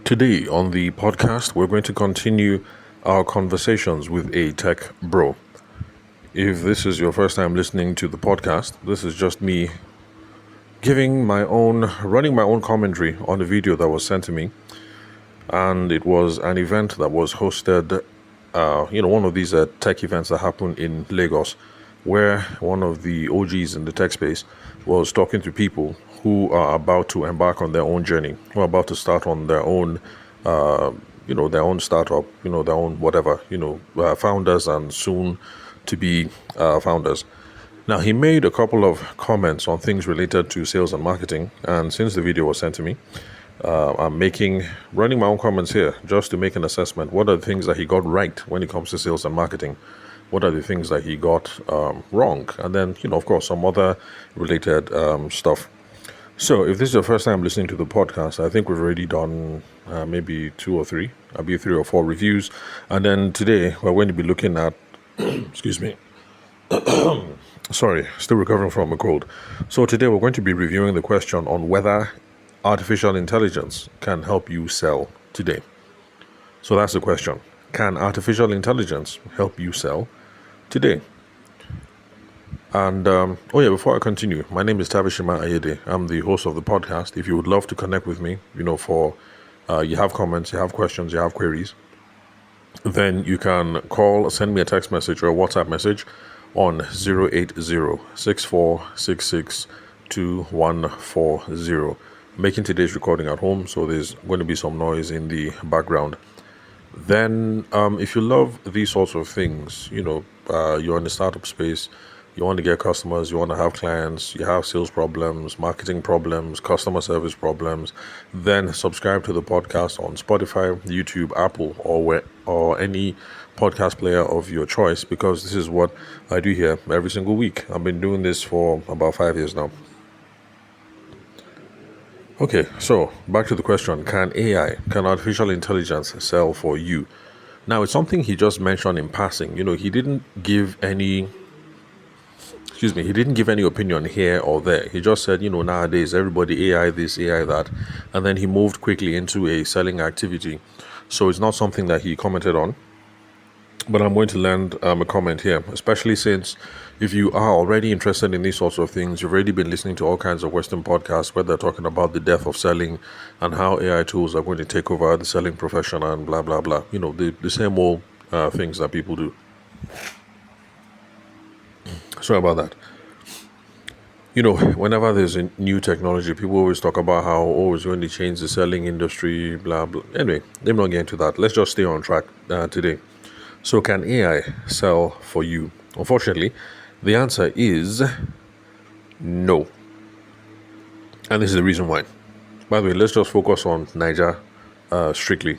Today on the podcast, we're going to continue our conversations with a tech bro. If this is your first time listening to the podcast, this is just me running my own commentary on a video that was sent to me. And it was an event that was hosted, one of these tech events that happen in Lagos, where one of the OGs in the tech space was talking to people who are about to embark on their own journey, who are about to start on their own, their own startup, their own whatever, founders and soon to be founders. Now, he made a couple of comments on things related to sales and marketing, and since the video was sent to me, I'm running my own comments here just to make an assessment. What are the things that he got right when it comes to sales and marketing? What are the things that he got wrong? And then, of course, some other related stuff. So if this is your first time listening to the podcast, I think we've already done maybe three or four reviews. And then today we're going to be looking at, excuse me, sorry, still recovering from a cold. So today we're going to be reviewing the question on whether artificial intelligence can help you sell today. So that's the question. Can artificial intelligence help you sell today? And before I continue, my name is Tabishima Ayede. I'm the host of the podcast. If you would love to connect with me, you have comments, you have questions, you have queries, then you can call or send me a text message or a WhatsApp message on 080-6466-2140. Making today's recording at home, so there's going to be some noise in the background. Then, if you love these sorts of things, you're in the startup space, you want to get customers, you want to have clients, you have sales problems, marketing problems, customer service problems, then subscribe to the podcast on Spotify, YouTube, Apple, or any podcast player of your choice, because this is what I do here every single week. I've been doing this for about 5 years now. Okay, so back to the question, can artificial intelligence sell for you? Now, it's something he just mentioned in passing. He didn't give any opinion here or there. He just said, nowadays everybody AI this, AI that, and then he moved quickly into a selling activity. So it's not something that he commented on. But I'm going to lend a comment here, especially since if you are already interested in these sorts of things, you've already been listening to all kinds of Western podcasts where they're talking about the death of selling and how AI tools are going to take over the selling profession and blah, blah, blah. The same old things that people do. Sorry about that. Whenever there's a new technology, people always talk about how, it's going to change the selling industry, blah, blah. Anyway, let me not get into that. Let's just stay on track today. So can AI sell for you? Unfortunately, the answer is no. And this is the reason why. By the way, let's just focus on Niger strictly.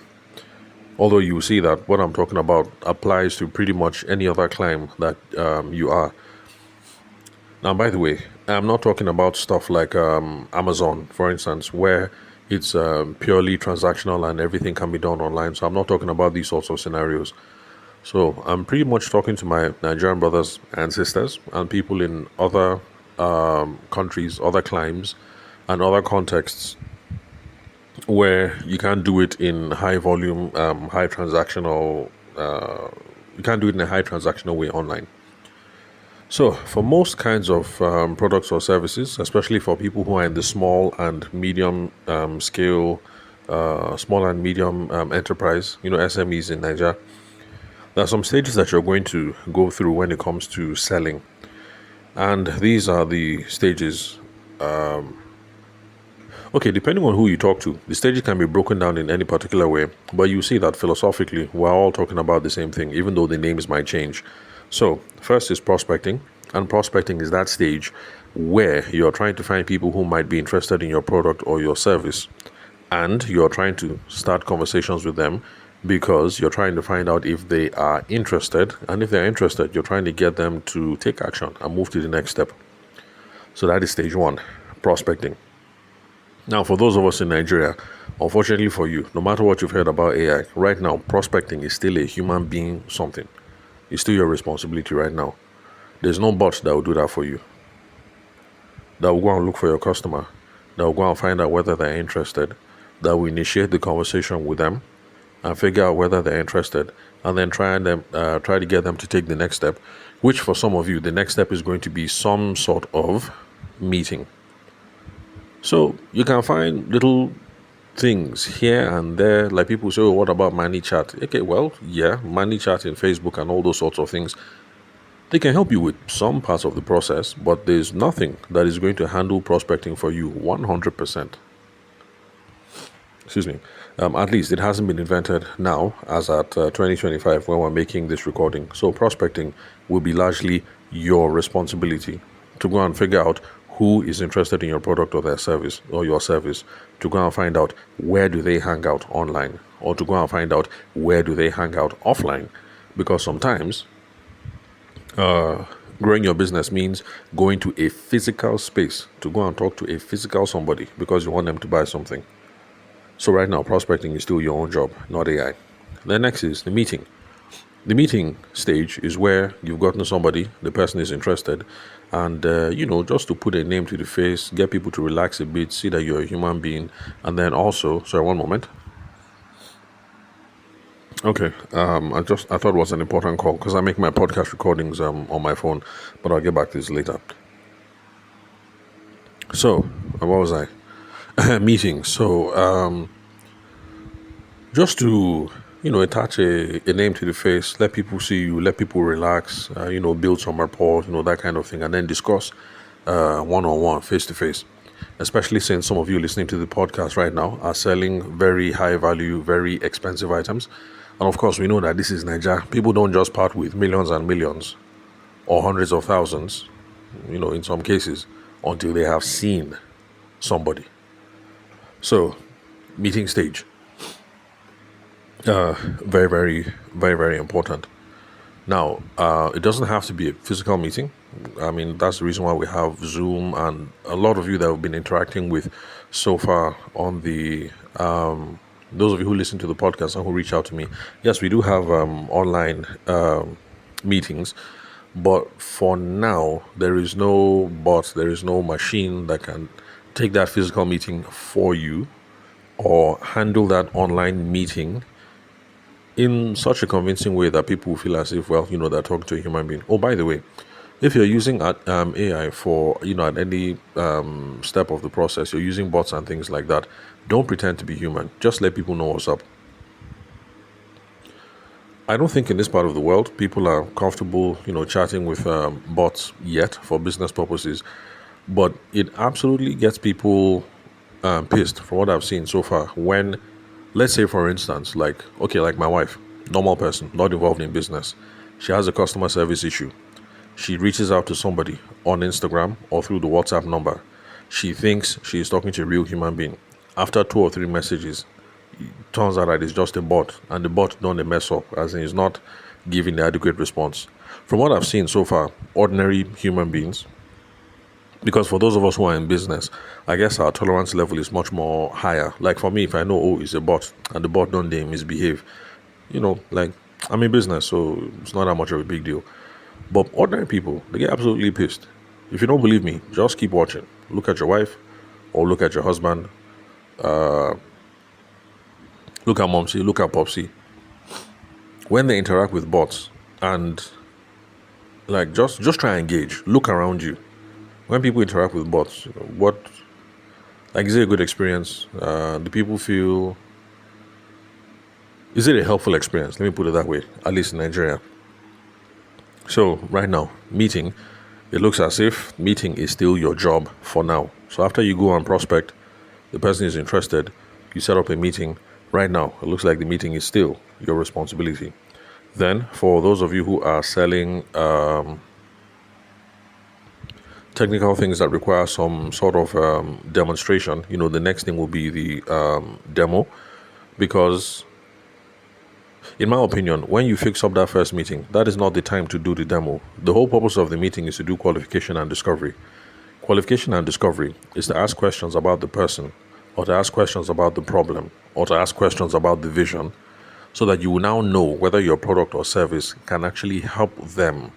Although you will see that what I'm talking about applies to pretty much any other clime that you are. Now, by the way, I'm not talking about stuff like Amazon, for instance, where it's purely transactional and everything can be done online. So I'm not talking about these sorts of scenarios. So I'm pretty much talking to my Nigerian brothers and sisters and people in other countries, other climes, and other contexts where you can't do it in high volume, high transactional. You can't do it in a high transactional way online. So for most kinds of products or services, especially for people who are in the small and medium scale, small and medium enterprise, SMEs in Nigeria, there are some stages that you're going to go through when it comes to selling. And these are the stages. Depending on who you talk to, the stages can be broken down in any particular way. But you see that philosophically, we're all talking about the same thing, even though the names might change. So first is prospecting. And prospecting is that stage where you're trying to find people who might be interested in your product or your service. And you're trying to start conversations with them because you're trying to find out if they are interested. And if they're interested, you're trying to get them to take action and move to the next step. So that is stage one, prospecting. Now, for those of us in Nigeria, unfortunately for you, no matter what you've heard about AI, right now, prospecting is still a human being something. It's still your responsibility right now. There's no bot that will do that for you. That will go and look for your customer. That will go and find out whether they're interested. that will initiate the conversation with them and figure out whether they're interested, and then try to get them to take the next step, which for some of you, the next step is going to be some sort of meeting. So you can find little things here and there, like people say, oh, what about ManyChat? Okay, well, yeah, ManyChat in Facebook and all those sorts of things, they can help you with some parts of the process, but there's nothing that is going to handle prospecting for you 100%. Excuse me. At least it hasn't been invented now, as at 2025 when we're making this recording. So prospecting will be largely your responsibility to go and figure out who is interested in your product or their service or your service, to go and find out where do they hang out online, or to go and find out where do they hang out offline. Because sometimes growing your business means going to a physical space to go and talk to a physical somebody because you want them to buy something. So right now, prospecting is still your own job, not AI. Then next is the meeting. The meeting stage is where you've gotten somebody, the person is interested, and just to put a name to the face, get people to relax a bit, see that you're a human being, and then also, sorry, one moment. Okay, I thought it was an important call because I make my podcast recordings on my phone, but I'll get back to this later. So, what was I? Meeting. So, just to attach a name to the face, let people see you, let people relax, build some rapport, that kind of thing, and then discuss one-on-one, face-to-face. Especially since some of you listening to the podcast right now are selling very high value, very expensive items. And of course, we know that this is Nigeria. People don't just part with millions and millions or hundreds of thousands, in some cases, until they have seen somebody. So, meeting stage. Very, very, very, very important. Now, it doesn't have to be a physical meeting. I mean, that's the reason why we have Zoom, and a lot of you that have been interacting with so far on the, those of you who listen to the podcast and who reach out to me. Yes, we do have online meetings, but for now, there is no bot, there is no machine that can take that physical meeting for you or handle that online meeting in such a convincing way that people feel as if, they're talking to a human being. Oh, by the way, if you're using AI for, at any step of the process, you're using bots and things like that, don't pretend to be human. Just let people know what's up. I don't think in this part of the world, people are comfortable, chatting with bots yet for business purposes. But it absolutely gets people pissed from what I've seen so far when, let's say, for instance, like my wife, normal person, not involved in business. She has a customer service issue. She reaches out to somebody on Instagram or through the WhatsApp number. She thinks she is talking to a real human being. After 2 or 3 messages, it turns out that it's just a bot, and the bot don't mess up, as in it's not giving the adequate response. From what I've seen so far, ordinary human beings, because for those of us who are in business, I guess our tolerance level is much more higher. Like for me, if I know, it's a bot, and the bot don't misbehave, I'm in business, so it's not that much of a big deal. But ordinary people, they get absolutely pissed. If you don't believe me, just keep watching. Look at your wife, or look at your husband. Look at Momsy, look at Popsy. When they interact with bots, and just try and engage. Look around you. When people interact with bots, is it a good experience? Do people feel, is it a helpful experience? Let me put it that way, at least in Nigeria. So right now, meeting, it looks as if meeting is still your job for now. So after you go and prospect, the person is interested, you set up a meeting. Right now, it looks like the meeting is still your responsibility. Then for those of you who are selling technical things that require some sort of demonstration, the next thing will be the demo, because in my opinion, when you fix up that first meeting, that is not the time to do the demo. The whole purpose of the meeting is to do qualification and discovery. Qualification and discovery is to ask questions about the person, or to ask questions about the problem, or to ask questions about the vision, so that you will now know whether your product or service can actually help them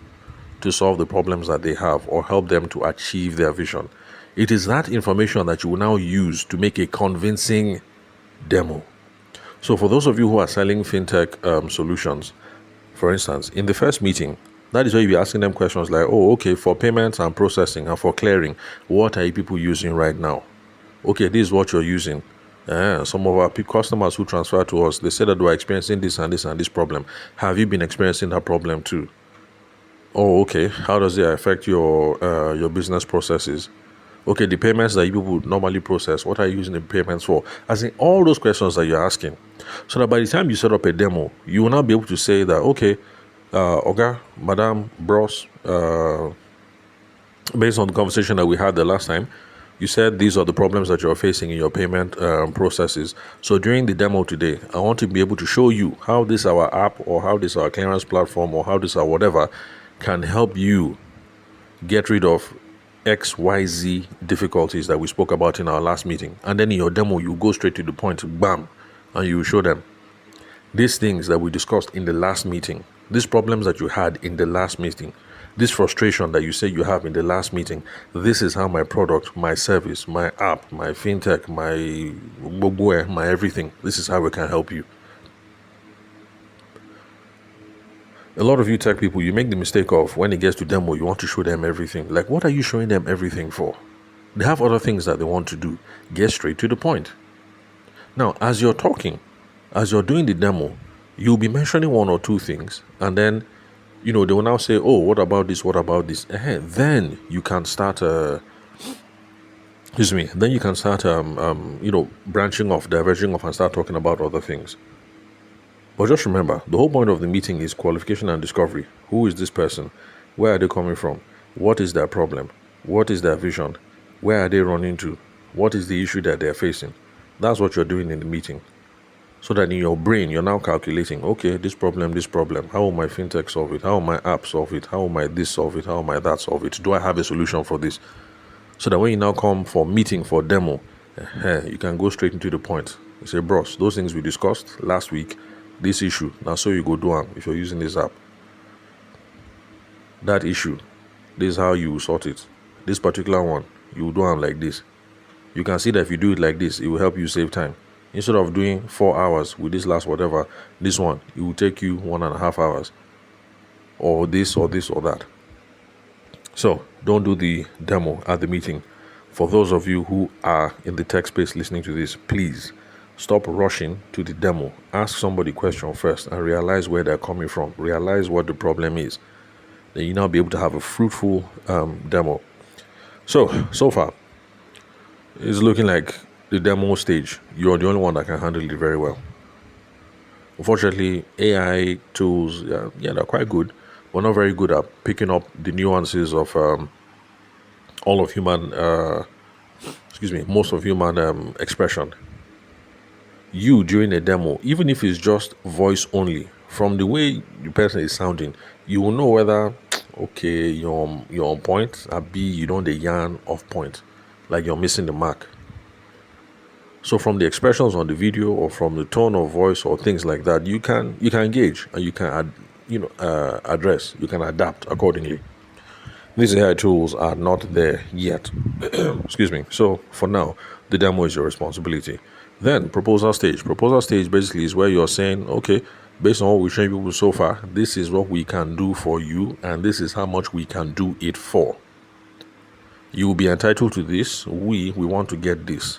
to solve the problems that they have or help them to achieve their vision. It is that information that you will now use to make a convincing demo. So for those of you who are selling fintech solutions, for instance, in the first meeting, that is where you'll be asking them questions like, oh, okay, for payments and processing and for clearing, what are you people using right now? Okay, this is what you're using. Some of our customers who transfer to us, they say that we're experiencing this and this and this problem. Have you been experiencing that problem too? Oh, okay. How does it affect your business processes? Okay, the payments that you people would normally process, what are you using the payments for? As in all those questions that you're asking. So that by the time you set up a demo, you will now be able to say that, okay, Oga, Madam, Bros, based on the conversation that we had the last time, you said these are the problems that you're facing in your payment processes. So during the demo today, I want to be able to show you how this our app or how this our clearance platform or how this our whatever can help you get rid of XYZ difficulties that we spoke about in our last meeting. And then in your demo, you go straight to the point, bam, and you show them these things that we discussed in the last meeting, these problems that you had in the last meeting, this frustration that you say you have in the last meeting. This is how my product, my service, my app, my fintech, my everything, this is how we can help you. A lot of you tech people, you make the mistake of when it gets to demo, you want to show them everything. Like, what are you showing them everything for? They have other things that they want to do. Get straight to the point. Now, as you're talking, as you're doing the demo, you'll be mentioning one or two things, and then, they will now say, oh, what about this? What about this? Then you can start, then you can start, branching off, diverging off, and start talking about other things. But just remember, the whole point of the meeting is qualification and discovery. Who is this person? Where are they coming from? What is their problem? What is their vision? Where are they running to? What is the issue that they're facing? That's what you're doing in the meeting. So that in your brain, you're now calculating, okay, this problem. How will my fintech solve it? How will my app solve it? How will my this solve it? How will my that solve it? Do I have a solution for this? So that when you now come for meeting, for demo, you can go straight into the point. You say, bros, those things we discussed last week, this issue, now so you go do them if you're using this app. That issue, this is how you sort it. This particular one, you do them like this. You can see that if you do it like this, it will help you save time. Instead of doing 4 hours with this last whatever, this one, it will take you 1.5 hours. Or this or this or that. So don't do the demo at the meeting. For those of you who are in the tech space listening to this, please stop rushing to the demo. Ask somebody question first and realize where they're coming from. Realize what the problem is. Then you now be able to have a fruitful demo. So far, it's looking like the demo stage, you're the only one that can handle it very well. Unfortunately, AI tools, they're quite good, but not very good at picking up the nuances of most of human expression. You, during a demo, even if it's just voice only, from the way the person is sounding, you will know whether, okay, you're on point, or B, you don't the yarn off point, like you're missing the mark. So from the expressions on the video or from the tone of voice or things like that, you can gauge and you can address, you can adapt accordingly. These AI tools are not there yet. Excuse me. So for now, the demo is your responsibility. Then proposal stage. Proposal stage basically is where you're saying, okay, based on what we've shown people so far, this is what we can do for you, and this is how much we can do it for. You will be entitled to this. We want to get this.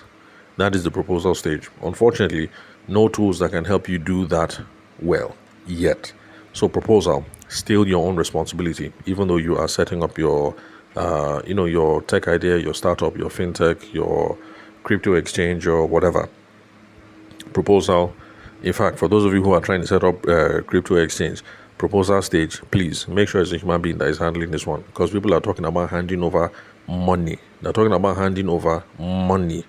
That is the proposal stage. Unfortunately, no tools that can help you do that well yet. So proposal, still your own responsibility, even though you are setting up your tech idea, your startup, your fintech, your crypto exchange or whatever. Proposal, in fact, for those of you who are trying to set up crypto exchange, proposal stage, please make sure it's a human being that is handling this one, because people are talking about handing over money. They're talking about handing over money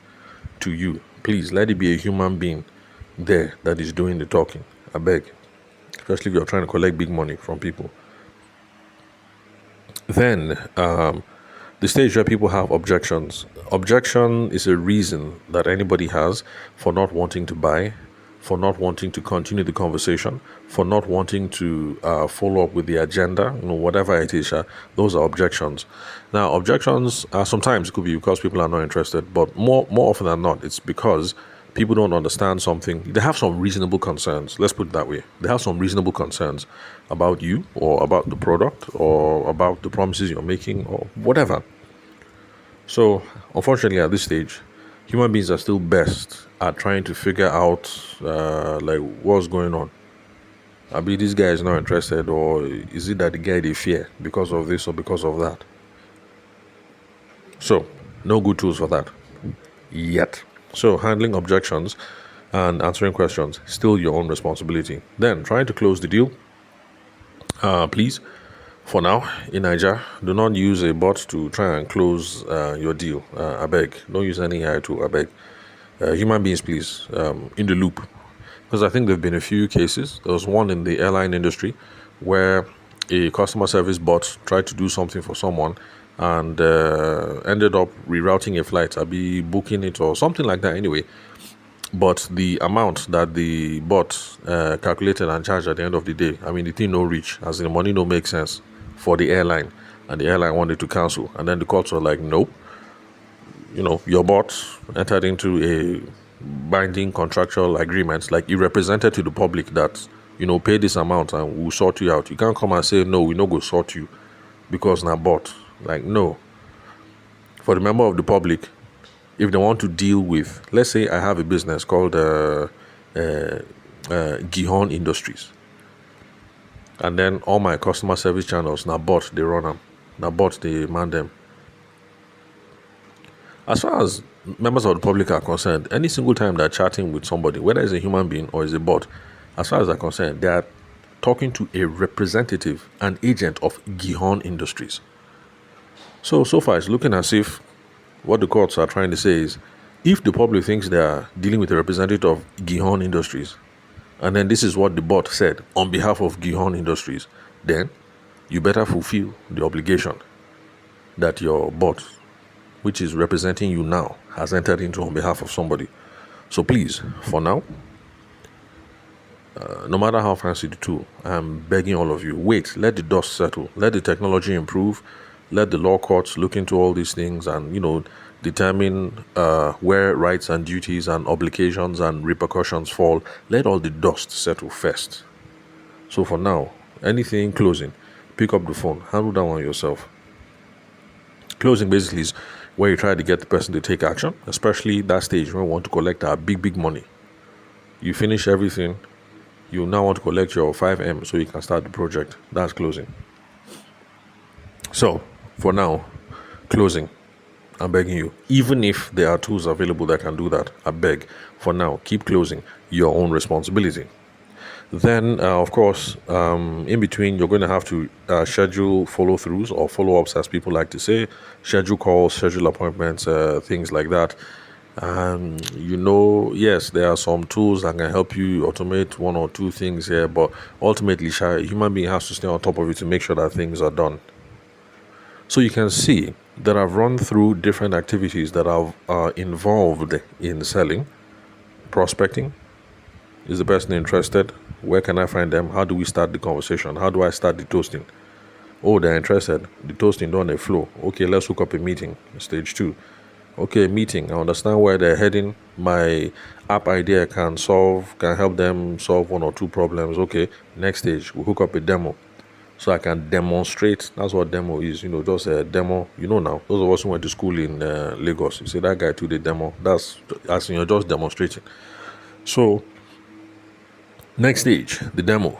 to you. Please let it be a human being there that is doing the talking. I beg. Especially if you're trying to collect big money from people. Then the stage where people have objections. Objection is a reason that anybody has for not wanting to buy, for not wanting to continue the conversation, for not wanting to follow up with the agenda, whatever it is. Those are objections. Now, objections sometimes it could be because people are not interested, but more often than not, it's because people don't understand something, they have some reasonable concerns. Let's put it that way. They have some reasonable concerns about you or about the product or about the promises you're making or whatever. So, unfortunately, at this stage, human beings are still best at trying to figure out like what's going on. I mean, this guy is not interested, or is it that the guy they fear because of this or because of that? So, no good tools for that yet. So, handling objections and answering questions, still your own responsibility. Then, trying to close the deal, please, for now, in Niger, do not use a bot to try and close your deal. I beg. Don't use any AI tool, I beg. Human beings, please, in the loop. Because I think there have been a few cases. There was one in the airline industry where a customer service bot tried to do something for someone and ended up rerouting a flight, be booking it or something like that anyway. But the amount that the bot calculated and charged at the end of the day, I mean, the thing no reach, as in the money no make sense for the airline. And the airline wanted to cancel. And then the courts were like, nope. Your bot entered into a binding contractual agreement, like you represented to the public that, pay this amount and we'll sort you out. You can't come and say, no, we no go sort you because na bot. Like, no. For the member of the public, if they want to deal with, let's say I have a business called Gihon Industries, and then all my customer service channels, na bot, they run them. Na bot, they man them. As far as members of the public are concerned, any single time they're chatting with somebody, whether it's a human being or it's a bot, as far as they're concerned, they are talking to a representative, an agent of Gihon Industries. So far, it's looking as if what the courts are trying to say is, if the public thinks they are dealing with a representative of Gihon Industries, and then this is what the bot said on behalf of Gihon Industries, then you better fulfill the obligation that your bot, which is representing you now, has entered into on behalf of somebody. So please, for now, no matter how fancy the tool, I'm begging all of you, wait, let the dust settle, let the technology improve, let the law courts look into all these things and, determine where rights and duties and obligations and repercussions fall. Let all the dust settle first. So for now, anything closing, pick up the phone, handle that one yourself. Closing basically is where you try to get the person to take action, especially that stage when you want to collect our big money. You finish everything, you now want to collect your 5M so you can start the project. That's closing. So, for now, closing, I'm begging you, even if there are tools available that can do that, I beg, for now, keep closing, your own responsibility. Then, of course, in between, you're going to have to schedule follow-throughs or follow-ups, as people like to say, schedule calls, schedule appointments, things like that. Yes, there are some tools that can help you automate one or two things here, but ultimately, a human being has to stay on top of it to make sure that things are done. So you can see that I've run through different activities that are involved in selling. Prospecting. Is the person interested? Where can I find them? How do we start the conversation? How do I start the toasting? Oh, they're interested. The toasting done a flow. Okay, let's hook up a meeting. Stage 2. Okay, meeting. I understand where they're heading. My app idea can help them solve one or two problems. Okay, next stage, we'll hook up a demo. So I can demonstrate. That's what demo is, just a demo. Now, those of us who went to school in Lagos, you say that guy to the demo. That's as you're just demonstrating. So, next stage, the demo.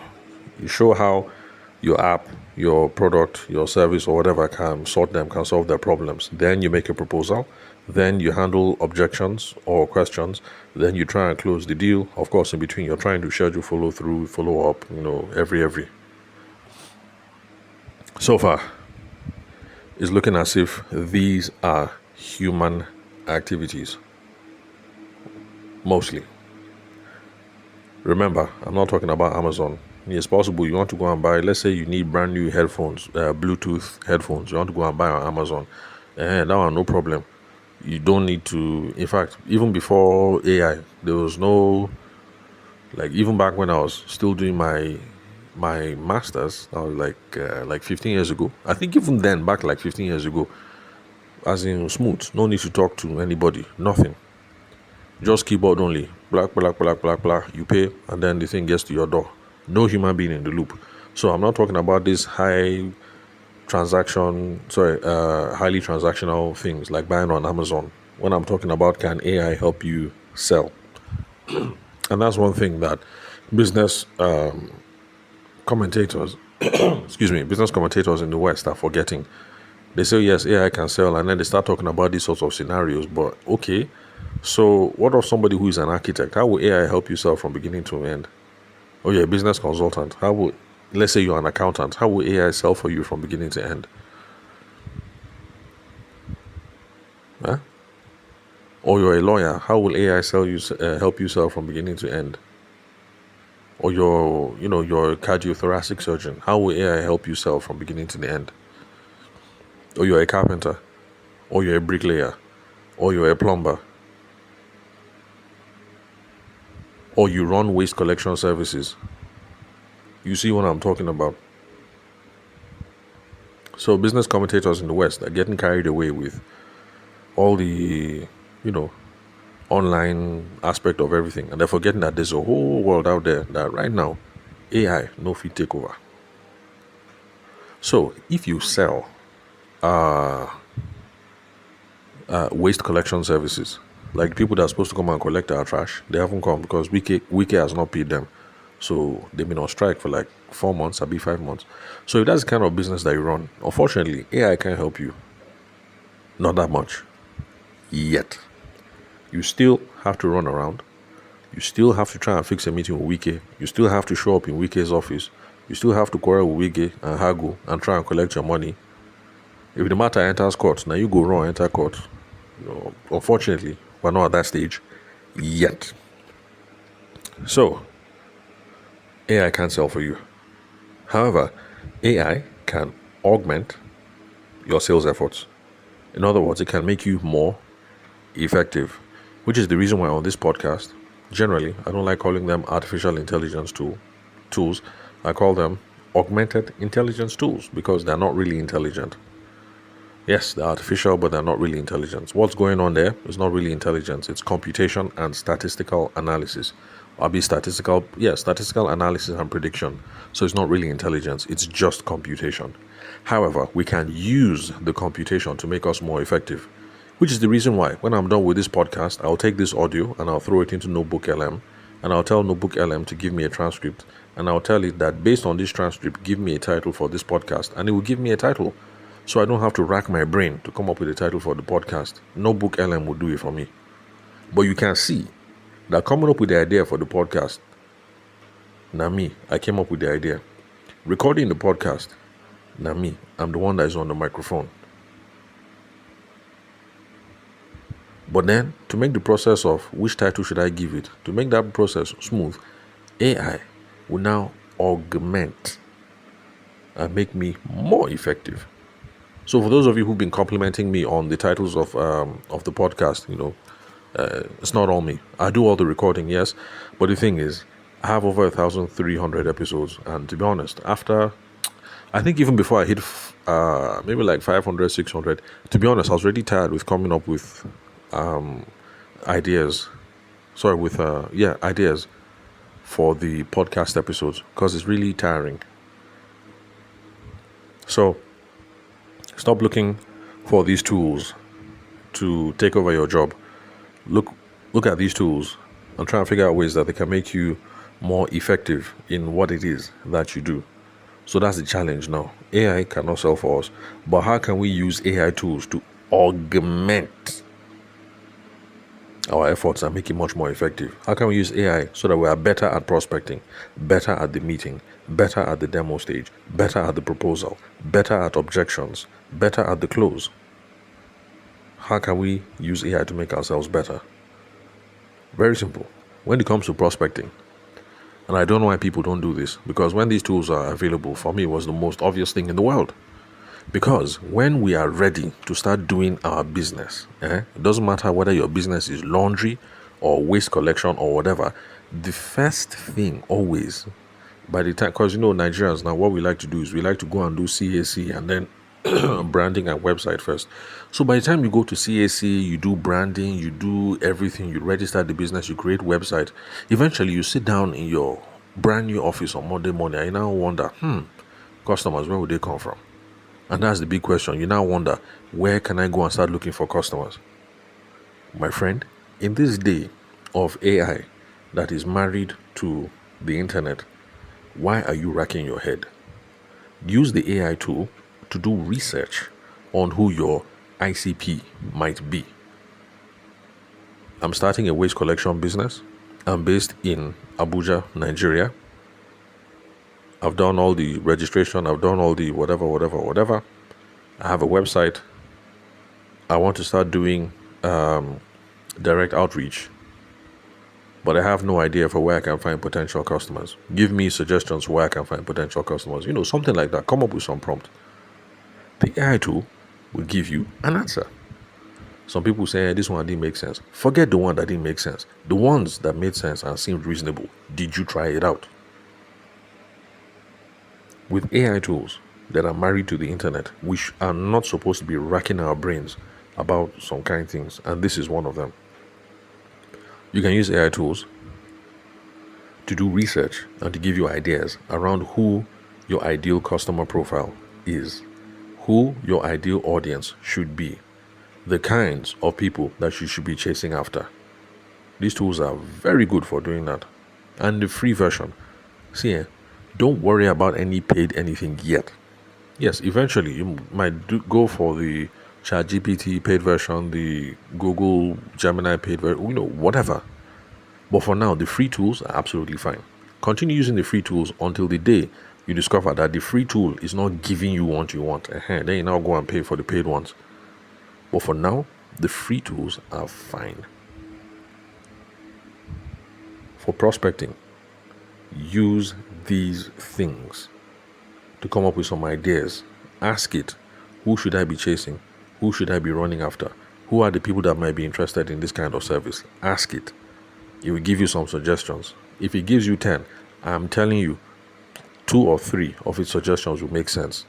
You show how your app, your product, your service, or whatever can solve their problems. Then you make a proposal. Then you handle objections or questions. Then you try and close the deal. Of course, in between, you're trying to schedule follow-through, follow-up, every. So far, it's looking as if these are human activities. Mostly. Remember, I'm not talking about Amazon. It's possible you want to go and buy, let's say you need brand new headphones, Bluetooth headphones. You want to go and buy on Amazon. That one, no problem. You don't need to, in fact, even before AI, there was no, even back when I was still doing my master's, I was like 15 years ago. I think even then, back 15 years ago, as in smooth, no need to talk to anybody, nothing. Just keyboard only. Black, black, black, black, black. You pay, and then the thing gets to your door. No human being in the loop. So I'm not talking about this highly transactional things like buying on Amazon. When I'm talking about, can AI help you sell? And that's one thing that business commentators, business commentators in the West are forgetting. They say, yes, AI can sell, and then they start talking about these sorts of scenarios. But okay, so what of somebody who is an architect? How will AI help you sell from beginning to end? Or you're a business consultant. Let's say you're an accountant. How will AI sell for you from beginning to end? Huh? Or you're a lawyer. How will AI help you sell from beginning to end? Or you're a cardiothoracic surgeon. How will AI help you sell from beginning to the end? Or you're a carpenter, or you're a bricklayer, or you're a plumber, or you run waste collection services. You see what I'm talking about? So business commentators in the West are getting carried away with all the, online aspect of everything, and they're forgetting that there's a whole world out there that right now AI no fit take over. So if you sell waste collection services, like people that are supposed to come and collect our trash, they haven't come because Wiki has not paid them. So they've been on strike for like 4 months, I'll be 5 months. So if that's the kind of business that you run, unfortunately, AI can't help you. Not that much. Yet. You still have to run around. You still have to try and fix a meeting with Wiki. You still have to show up in Wiki's office. You still have to quarrel with Wiki and haggle and try and collect your money. If the matter enters court, now you go wrong, enter court. Unfortunately, we're not at that stage yet. So, AI can't sell for you. However, AI can augment your sales efforts. In other words, it can make you more effective, which is the reason why on this podcast, generally, I don't like calling them artificial intelligence tools. I call them augmented intelligence tools because they're not really intelligent. Yes, they're artificial, but they're not really intelligent. What's going on there is not really intelligence. It's computation and statistical analysis. Statistical analysis and prediction. So it's not really intelligence. It's just computation. However, we can use the computation to make us more effective, which is the reason why when I'm done with this podcast, I'll take this audio and I'll throw it into Notebook LM, and I'll tell Notebook LM to give me a transcript, and I'll tell it that based on this transcript, give me a title for this podcast, and it will give me a title. So I don't have to rack my brain to come up with a title for the podcast. Notebook LM will do it for me. But you can see that coming up with the idea for the podcast, now me, I came up with the idea. Recording the podcast, now me, I'm the one that is on the microphone. But then, to make the process of which title should I give it, to make that process smooth, AI will now augment and make me more effective. So for those of you who've been complimenting me on the titles of the podcast, it's not all me. I do all the recording, yes, but the thing is, I have over 1,300 episodes, and to be honest, after, I think even before I hit maybe like 500, 600, to be honest, I was already tired with coming up with ideas for the podcast episodes, because it's really tiring. So stop looking for these tools to take over your job. Look at these tools and try and figure out ways that they can make you more effective in what it is that you do. So that's the challenge now. AI cannot sell for us, but how can we use AI tools to augment our efforts and make it much more effective? How can we use AI so that we are better at prospecting, better at the meeting, better at the demo stage, better at the proposal, better at objections, better at the close? How can we use AI to make ourselves better? Very simple. When it comes to prospecting, and I don't know why people don't do this, because when these tools are available, for me, it was the most obvious thing in the world. Because when we are ready to start doing our business, it doesn't matter whether your business is laundry or waste collection or whatever, the first thing always, by the time, because Nigerians now, what we like to do is we like to go and do CAC, and then branding and website first. So by the time you go to CAC, you do branding, you do everything, you register the business, you create website. Eventually, you sit down in your brand new office on Monday morning and you now wonder, customers, where would they come from? And that's the big question. You now wonder, where can I go and start looking for customers? My friend, in this day of AI that is married to the internet, why are you racking your head? Use the AI tool to do research on who your ICP might be. I'm starting a waste collection business. I'm based in Abuja, Nigeria. I've done all the registration. I've done all the whatever. I have a website. I want to start doing direct outreach, but I have no idea for where I can find potential customers. Give me suggestions where I can find potential customers. Something like that. Come up with some prompt. The AI tool will give you an answer. Some people say, this one didn't make sense. Forget the one that didn't make sense. The ones that made sense and seemed reasonable. Did you try it out? With AI tools that are married to the internet, we are not supposed to be racking our brains about some kind of things, and this is one of them. You can use AI tools to do research and to give you ideas around who your ideal customer profile is, who your ideal audience should be, the kinds of people that you should be chasing after. These tools are very good for doing that. And the free version, don't worry about any paid anything yet. Yes, eventually you might go for the ChatGPT paid version, the Google Gemini paid version, whatever. But for now, the free tools are absolutely fine. Continue using the free tools until the day you discover that the free tool is not giving you what you want. Then you now go and pay for the paid ones. But for now, the free tools are fine. For prospecting, use these things to come up with some ideas. Ask it, who should I be chasing? Who should I be running after? Who are the people that might be interested in this kind of service? Ask it. It will give you some suggestions. If it gives you 10, I'm telling you, 2 or 3 of its suggestions will make sense.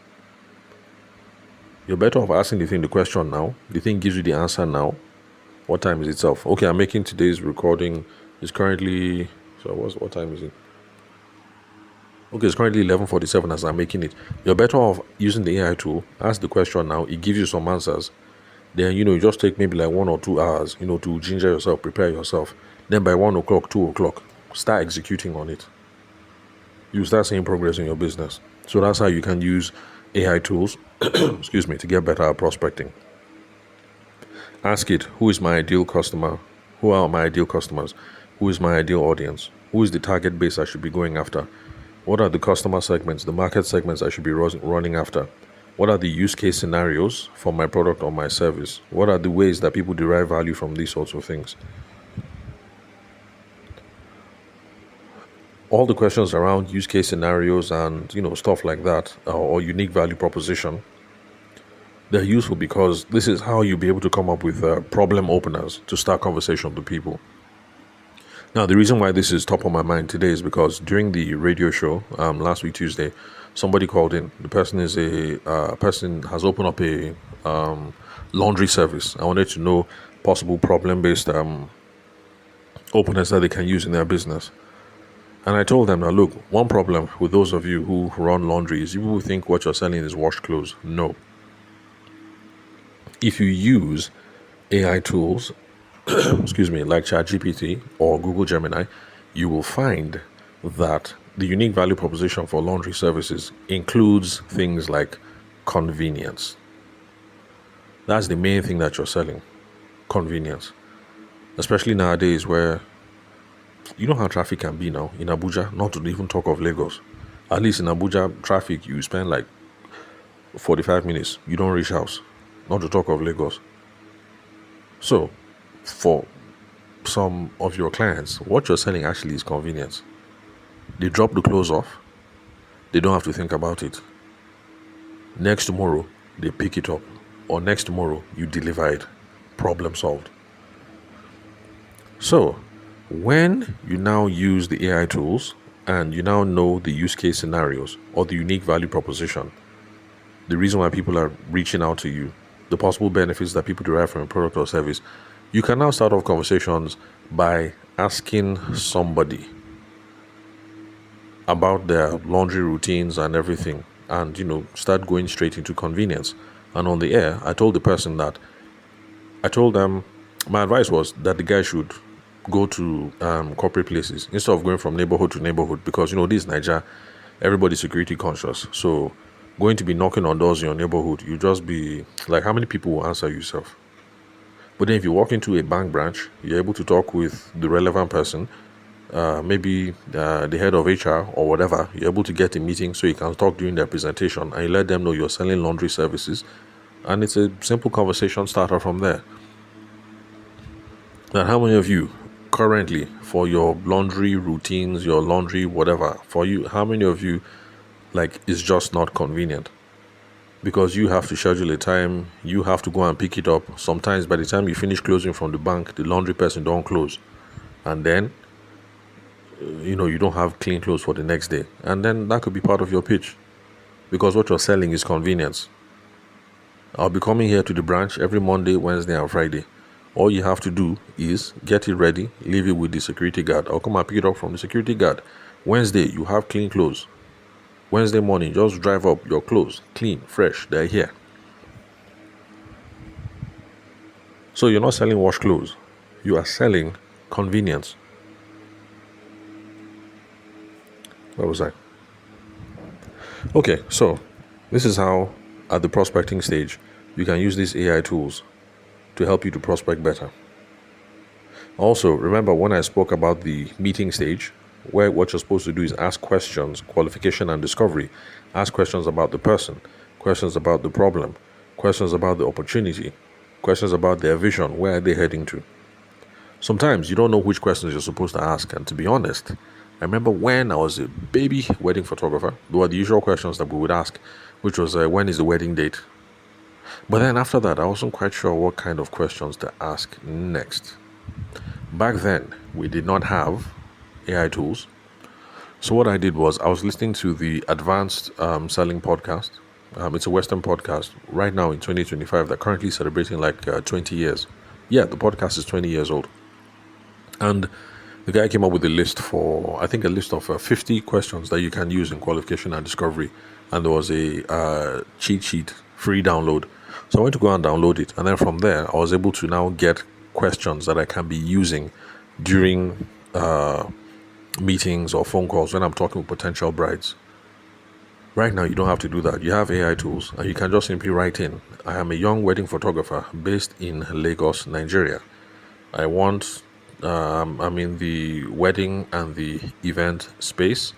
You're better off asking the question now. The thing gives you the answer now. What time is itself? Okay, I'm making today's recording. It's currently, what time is it? Okay, it's currently 11:47 as I'm making it. You're better off using the AI tool. Ask the question now. It gives you some answers. Then, you just take maybe like 1 or 2 hours, to ginger yourself, prepare yourself. Then by 1 o'clock, 2 o'clock, start executing on it. You start seeing progress in your business. So that's how you can use AI tools, to get better at prospecting. Ask it, who is my ideal customer? Who are my ideal customers? Who is my ideal audience? Who is the target base I should be going after? What are the customer segments, the market segments I should be running after? What are the use case scenarios for my product or my service? What are the ways that people derive value from these sorts of things? All the questions around use case scenarios and stuff like that, or unique value proposition, they're useful because this is how you'll be able to come up with problem openers to start conversation with people. Now, the reason why this is top of my mind today is because during the radio show last week Tuesday, somebody called in. The person is person has opened up a laundry service. I wanted to know possible problem-based openers that they can use in their business. And I told them, now look, one problem with those of you who run laundry is you will think what you're selling is washed clothes. No. If you use AI tools, like ChatGPT or Google Gemini, you will find that the unique value proposition for laundry services includes things like convenience. That's the main thing that you're selling, convenience. Especially nowadays where, you know how traffic can be now in Abuja, not to even talk of Lagos. At least in Abuja, traffic, you spend like 45 minutes. You don't reach house, not to talk of Lagos. So, for some of your clients, what you're selling actually is convenience. They drop the clothes off. They don't have to think about it. Next tomorrow, they pick it up. Or next tomorrow, you deliver it. Problem solved. So, when you now use the AI tools and you now know the use case scenarios or the unique value proposition, the reason why people are reaching out to you, the possible benefits that people derive from a product or service, you can now start off conversations by asking somebody about their laundry routines and everything, and start going straight into convenience. And on the air, I told them my advice was that the guy should go to corporate places instead of going from neighborhood to neighborhood, because this is Nigeria, everybody's security conscious. So going to be knocking on doors in your neighborhood, you just be like, how many people will answer yourself? But then if you walk into a bank branch, you're able to talk with the relevant person, maybe the head of HR or whatever. You're able to get a meeting so you can talk during their presentation, and you let them know you're selling laundry services, and it's a simple conversation starter from there. Now, how many of you currently, for your laundry routines, your laundry whatever, for you, how many of you it's just not convenient? Because you have to schedule a time, you have to go and pick it up. Sometimes by the time you finish closing from the bank, the laundry person don't close, and then you don't have clean clothes for the next day. And then that could be part of your pitch, because what you're selling is convenience. I'll be coming here to the branch every Monday, Wednesday, and Friday. All you have to do is get it ready, leave it with the security guard. I'll come and pick it up from the security guard. Wednesday, you have clean clothes. Wednesday morning, just drive up, your clothes clean, fresh, they're here. So you're not selling wash clothes, you are selling convenience. Where was I? Okay, so this is how at the prospecting stage you can use these AI tools to help you to prospect better. Also, remember when I spoke about the meeting stage, where what you're supposed to do is ask questions, qualification and discovery. Ask questions about the person, questions about the problem, questions about the opportunity, questions about their vision, where are they heading to. Sometimes you don't know which questions you're supposed to ask, and to be honest, I remember when I was a baby wedding photographer, there were the usual questions that we would ask, which was when is the wedding date? But then after that, I wasn't quite sure what kind of questions to ask next. Back then, we did not have AI tools. So what I did was I was listening to the Advanced Selling podcast. It's a Western podcast right now in 2025. They're currently celebrating 20 years. Yeah, the podcast is 20 years old. And the guy came up with a list of 50 questions that you can use in qualification and discovery. And there was a cheat sheet, free download. So I went to go and download it. And then from there, I was able to now get questions that I can be using during meetings or phone calls when I'm talking with potential brides. Right now, you don't have to do that. You have AI tools, and you can just simply write in, I am a young wedding photographer based in Lagos, Nigeria. I'm in the wedding and the event space.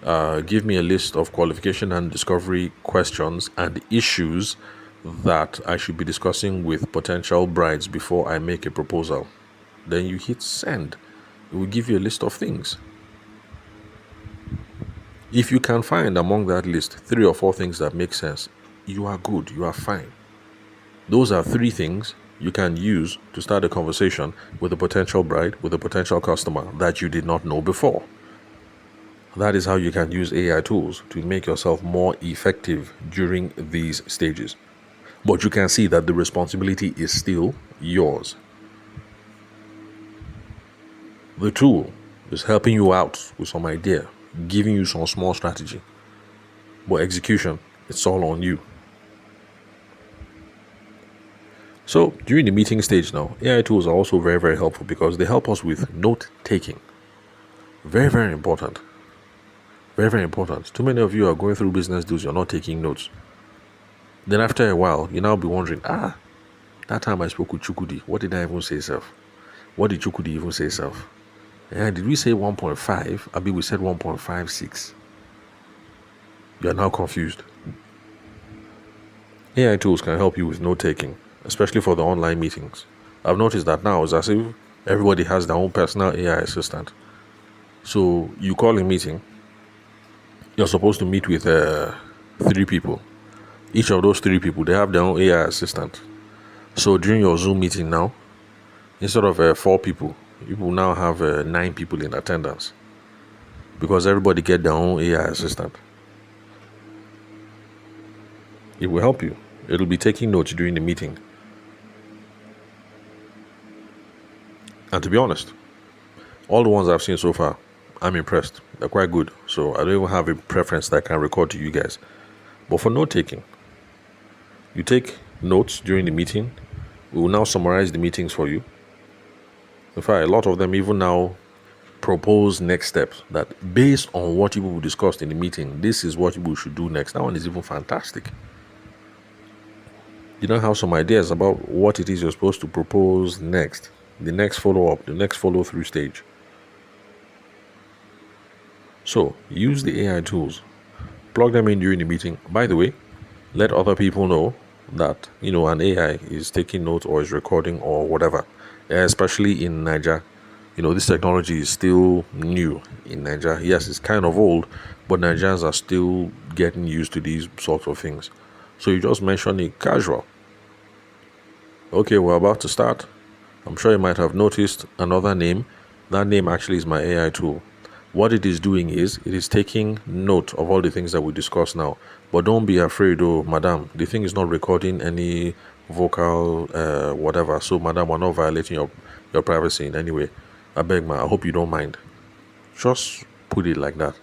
Give me a list of qualification and discovery questions and issues that I should be discussing with potential brides before I make a proposal. Then you hit send. It will give you a list of things. If you can find among that list 3 or 4 things that make sense, you are good, you are fine. Those are 3 things you can use to start a conversation with a potential bride, with a potential customer that you did not know before. That is how you can use AI tools to make yourself more effective during these stages. But you can see that the responsibility is still yours. The tool is helping you out with some idea, giving you some small strategy. But execution, it's all on you. So during the meeting stage now, AI tools are also very, very helpful because they help us with note taking. Very, very important. Very, very important. Too many of you are going through business deals, you're not taking notes. Then after a while, you now be wondering, that time I spoke with Chukudi, what did I even say, self? What did Chukudi even say, self? Did we say 1.5? I mean, we said 1.56. You are now confused. AI tools can help you with note taking, especially for the online meetings. I've noticed that now it's as if everybody has their own personal AI assistant. So you call a meeting, you're supposed to meet with 3 people. Each of those 3 people, they have their own AI assistant. So during your Zoom meeting now, instead of 4 people, you will now have 9 people in attendance because everybody get their own AI assistant. It will help you. It'll be taking notes during the meeting. And to be honest, all the ones I've seen so far, I'm impressed. They're quite good. So I don't even have a preference that I can record to you guys. But for note taking, you take notes during the meeting. We will now summarize the meetings for you. In fact, a lot of them even now propose next steps that based on what people discussed in the meeting, this is what people should do next. That one is even fantastic. You don't have some ideas about what it is you're supposed to propose next, the next follow-up, the next follow-through stage. So use the AI tools, plug them in during the meeting. By the way, let other people know that an AI is taking notes or is recording or whatever. Especially in Nigeria, this technology is still new in Nigeria. Yes, it's kind of old, but Nigerians are still getting used to these sorts of things. So you just mention it casual. Okay, we're about to start. I'm sure you might have noticed another name. That name actually is my AI tool. What it is doing is it is taking note of all the things that we discuss now. But don't be afraid, madam. The thing is not recording any vocal whatever. So, madam, we're not violating your privacy in any way. I beg, I hope you don't mind. Just put it like that.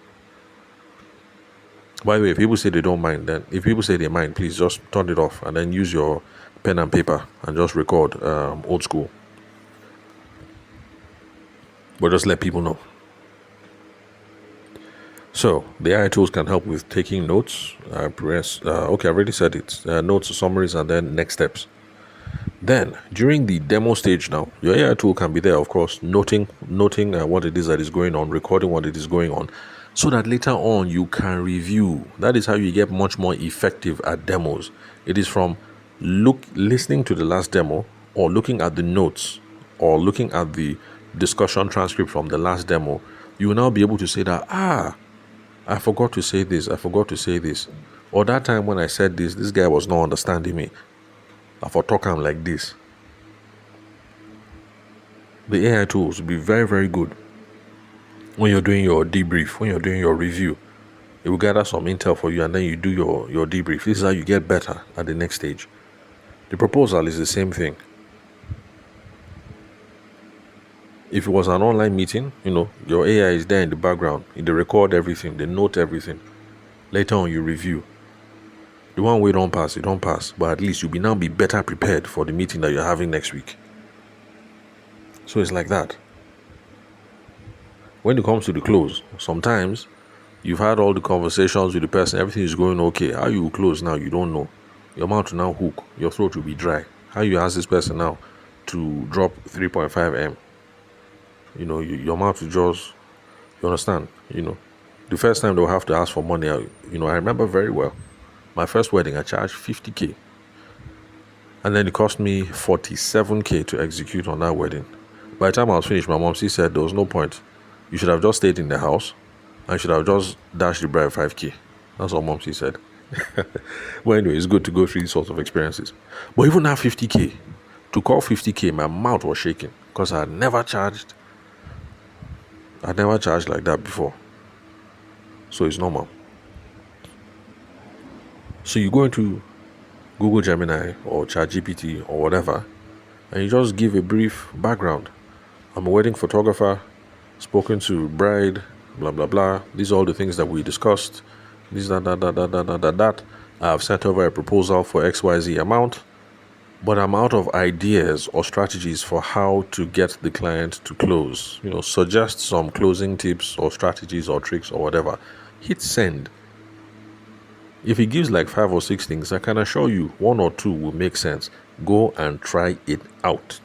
By the way, if people say they don't mind, then if people say they mind, please just turn it off and then use your pen and paper and just record old school. But just let people know. So the AI tools can help with taking notes. Okay, I already said it. Notes, summaries, and then next steps. Then during the demo stage now, your AI tool can be there, of course, noting what it is that is going on, recording what it is going on, so that later on you can review. That is how you get much more effective at demos. It is from listening to the last demo, or looking at the notes, or looking at the discussion transcript from the last demo. You will now be able to say that, I forgot to say this, or that time when I said this guy was not understanding me. I for talk him like this. The AI tools will be very, very good when you're doing your debrief, when you're doing your review. It will gather some intel for you, and then you do your debrief. This is how you get better at the next stage. The proposal is the same thing. If it was an online meeting, your AI is there in the background. They record everything, they note everything. Later on, you review. The one way don't pass, but at least you'll now be better prepared for the meeting that you're having next week. So it's like that. When it comes to the close, sometimes you've had all the conversations with the person, everything is going okay. How you close now, you don't know. Your mouth will now hook, your throat will be dry. How you ask this person now to drop 3.5 M? Your mouth will just, you understand? The first time they'll have to ask for money, I remember very well. My first wedding, I charged 50K. And then it cost me 47K to execute on that wedding. By the time I was finished, my mom, she said there was no point. You should have just stayed in the house and should have just dashed the bride 5K. That's what mom, she said. Well, anyway, it's good to go through these sorts of experiences. But even that 50K, to call 50K, my mouth was shaking because I had never charged like that before. So it's normal. So you go into Google Gemini or ChatGPT or whatever, and you just give a brief background. I'm a wedding photographer, spoken to bride, blah, blah, blah. These are all the things that we discussed. That. I've sent over a proposal for XYZ amount, but I'm out of ideas or strategies for how to get the client to close. Suggest some closing tips or strategies or tricks or whatever. Hit send. If it gives like 5 or 6 things, I can assure you 1 or 2 will make sense. Go and try it out.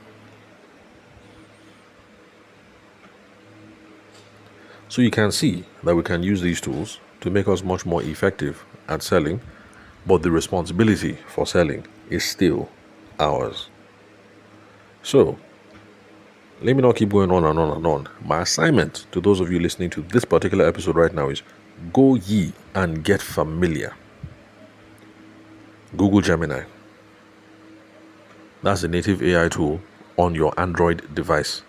So you can see that we can use these tools to make us much more effective at selling, but the responsibility for selling is still ours. So let me not keep going on and on and on. My assignment to those of you listening to this particular episode right now is go ye and get familiar. Google Gemini. That's the native AI tool on your Android device.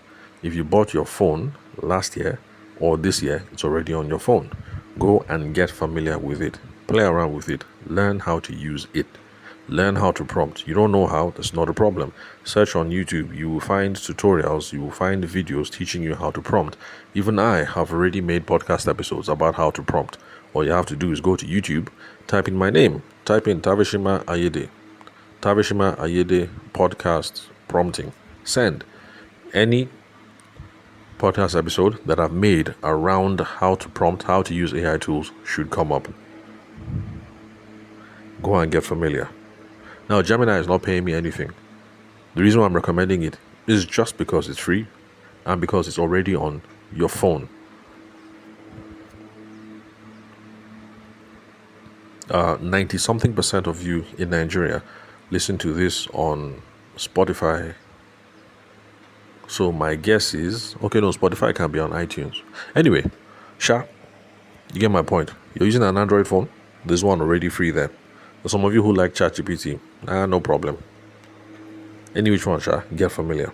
If you bought your phone last year or this year, it's already on your phone. Go and get familiar with it. Play around with it. Learn how to use it. Learn how to prompt. You don't know how, that's not a problem. Search on YouTube. You will find tutorials. You will find videos teaching you how to prompt. Even I have already made podcast episodes about how to prompt. All you have to do is go to YouTube, type in my name, type in Tavishima Ayede. Tavishima Ayede podcast prompting. Send. Any podcast episode that I've made around how to prompt, how to use AI tools should come up. Go and get familiar. Now, Gemini is not paying me anything. The reason why I'm recommending it is just because it's free and because it's already on your phone. 90-something% of you in Nigeria listen to this on Spotify. So my guess is, Spotify can be on iTunes. Anyway, you get my point. You're using an Android phone. There's one already free there. For some of you who like ChatGPT, no problem. Any which one, get familiar.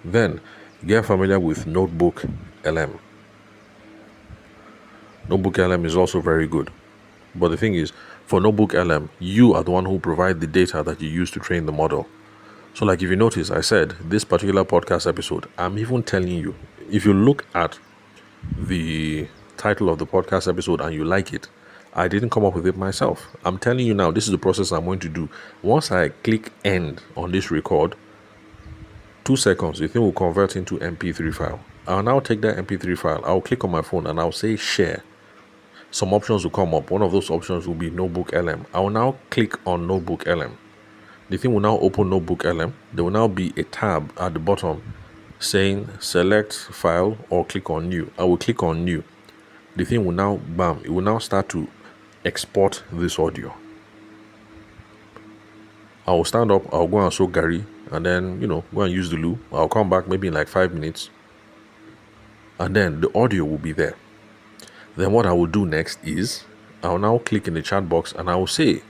Then, get familiar with Notebook LM. Notebook LM is also very good. But the thing is, for Notebook LM, you are the one who provide the data that you use to train the model. So like if you notice, I said this particular podcast episode, I'm even telling you, if you look at the title of the podcast episode and you like it, I didn't come up with it myself. I'm telling you now, this is the process I'm going to do. Once I click end on this record, 2 seconds, the thing will convert into MP3 file. I'll now take that MP3 file, I'll click on my phone and I'll say share. Some options will come up. One of those options will be Notebook LM. I will now click on Notebook LM. The thing will now open Notebook LM. There will now be a tab at the bottom saying select file or click on new. I will click on new. The thing will now, it will now start to export this audio. I will stand up, I'll go and soak Gary, and then, go and use the loo. I'll come back maybe in like 5 minutes. And then the audio will be there. Then what I will do next is, I'll now click in the chat box and I will say,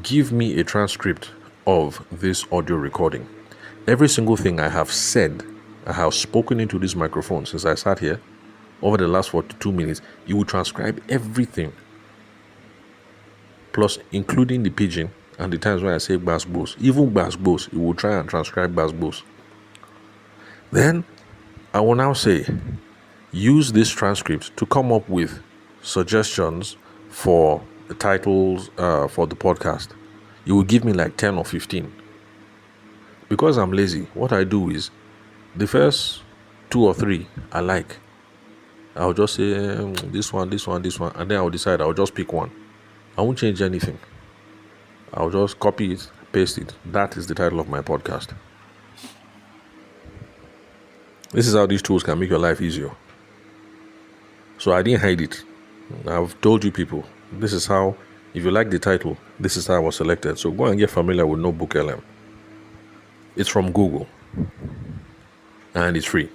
give me a transcript of this audio recording. Every single thing I have said, I have spoken into this microphone since I sat here over the last 42 minutes, it will transcribe everything. Plus, including the pigeon and the times when I say basbos. Even basbos, it will try and transcribe basbos. Then, I will now say, use this transcript to come up with suggestions for the titles for the podcast. You will give me like 10 or 15. Because I'm lazy, what I do is the first 2 or 3 I like. I'll just say this one, and then I'll decide I'll just pick one. I won't change anything. I'll just copy it, paste it. That is the title of my podcast. This is how these tools can make your life easier. So I didn't hide it. I've told you people, this is how, if you like the title, this is how I was selected. So go and get familiar with Notebook LM. It's from Google. And it's free.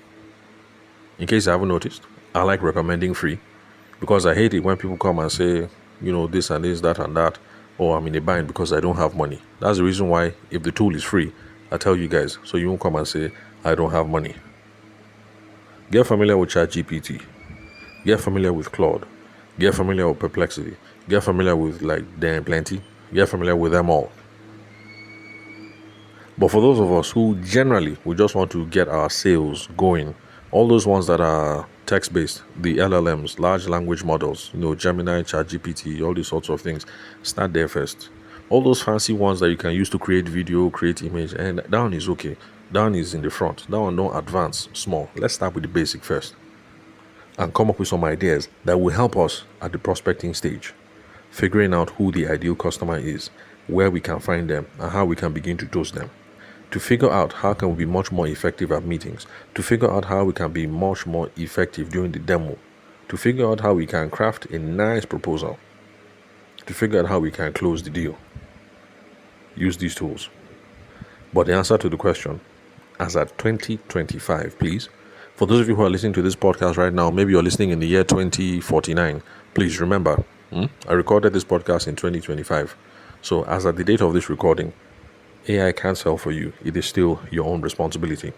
In case you haven't noticed, I like recommending free. Because I hate it when people come and say, this and this, that and that. Or I'm in a bind because I don't have money. That's the reason why, if the tool is free, I tell you guys. So you won't come and say, I don't have money. Get familiar with ChatGPT. Get familiar with Claude. Get familiar with Perplexity. Get familiar with Dan Plenty. Get familiar with them all. But for those of us who generally we just want to get our sales going, all those ones that are text-based, the LLMs, large language models, Gemini, ChatGPT, all these sorts of things, start there first. All those fancy ones that you can use to create video, create image, and that one is okay. That one is in the front. That one don't advance, small. Let's start with the basic first. And come up with some ideas that will help us at the prospecting stage. Figuring out who the ideal customer is, where we can find them, and how we can begin to toast them. To figure out how can we be much more effective at meetings. To figure out how we can be much more effective during the demo. To figure out how we can craft a nice proposal. To figure out how we can close the deal. Use these tools. But the answer to the question, as at 2025, please. For those of you who are listening to this podcast right now, maybe you're listening in the year 2049. Please remember, I recorded this podcast in 2025. So as at the date of this recording, AI can't sell for you. It is still your own responsibility.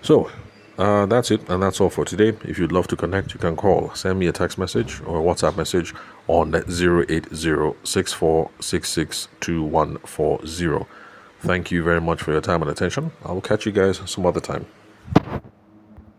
So, That's it, and that's all for today. If you'd love to connect, you can call, send me a text message or a WhatsApp message on 08064662140. Thank you very much for your time and attention. I will catch you guys some other time.